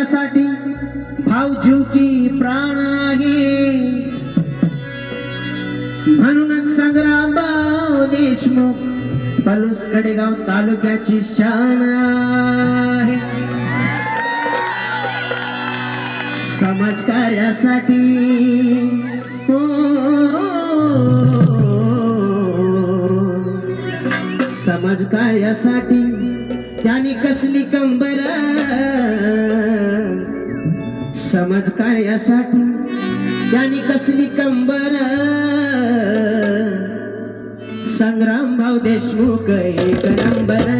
कार्यासाठी भावजीव की प्राण आहे, म्हणूनच संग्रामभाऊ देशमुख पलूस कडेगाव तालुक्याची शान आहे. समाज कार्यासाठी हो, समाज कार्यासाठी त्यांनी कसली कंबर, समाज कार्यासाठी त्यांनी कसली कंबर. संग्रामभाऊ देशमुख एक नंबर.